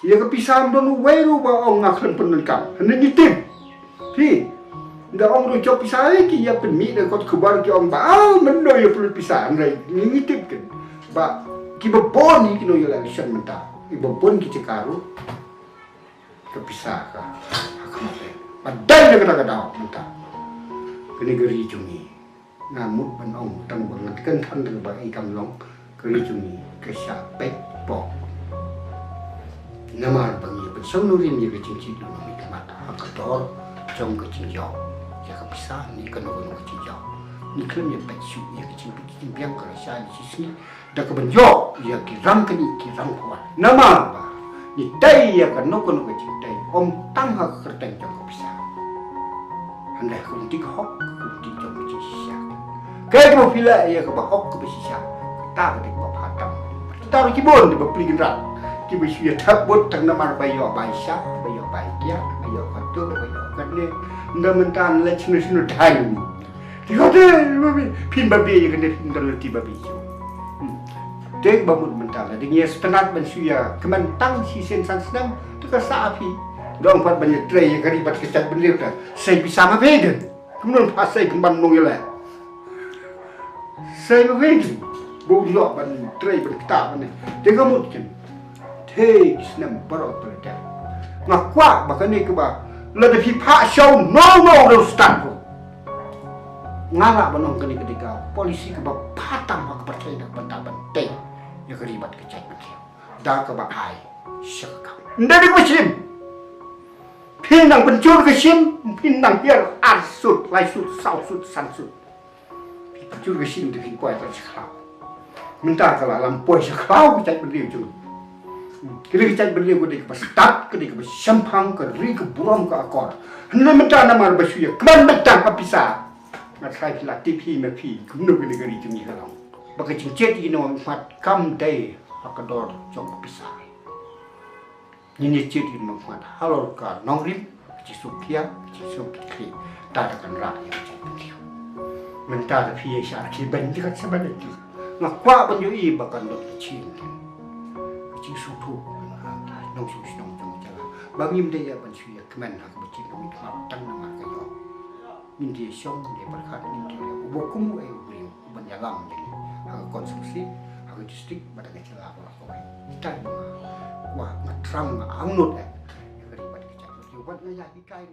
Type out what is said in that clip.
ia kepisah don weru ba ong ngaklen penengkam henen nyitim pi nda ong ru cop pisah ki ya penmi de kot kebar ki ong ba mendo ya perlu pisah ndai nyitim kan ba ki bebon ni kino ya lisan menta ki bebon ki cekaru kepisah ka akamate padai de kata-kata menta kene geri jungi ngamut ban ong tang banget kan than de ba i kam long geri jungi ke sha pek pok namar bangi bersong nurin ya kecing dulu mi mata hakador jong kecing jauh ya kepisah ni kena kecing jauh ni kan ya pek su ya kecing biang kalau saya di sini dah kebenjo ya kiram kuat namar ba ni dai ya kan kecing dai om tang hak kerteng jong kepisah handai kunti hok kunti jong kecing sisa kai mo pila ya ke hok ke sisa ta ke ba hatam taruh kibon di beli gendrat ki bisuya takbut tang namar bayo baisha bayo baikia bayo kotu bayo kadne nda mentan le chnu chnu dai ti kote babi pin babi ye kene pin dalati babi jo dek bamut mentan la dingi setenat ben suya kementang si sen san senam tu ka sapi dong pat banyak tray ye kari bat kecat benlir ta sai bisa ma veden kemun pasai kemban nong yele sai ma veden bu yo ban tray ban kita ban de gamut ken thế nằm bắt đầu từ đẹp mà quá bà cái này cơ bà là để phi phá show no đâu start ko ngala banong cái này cao polisi ke bà phá tam hoặc bà thấy được benda bente ya keribat kecek begitu dah ke bà ai sekam ndak di mesin pinang pencur ke sim pinang biar arsut laisut sausut sansut pencur ke sim tu kuat tersekau minta kalau lampoi sekau kecek begitu kira kita beli ko dik pastat ko dik sampang ko ri ko buram ko akor hna menta na mar basuya kman menta ka pisa na sai la tipi me pi kumno ko dik ri jumi halang baka cincet ino mat kam dai akador jong pisa ni cet ino mat halor ka nongrim ci sukia ci sukri ta da kan ra ya ci menta da pi sha ki ban dik ka sabanati na kwa ban yo i bakan do ci ci sutu nong su nong jong jala bagi mde ya ban suya kemen hak beci kami kap tang nama kayo minde syong de berkat minde bokum ai bri ban yalam de hak konstruksi hak distrik pada kecela apa ko ai tai ma wa ngatram angnut ya kari pada kecela yo ban ya hikai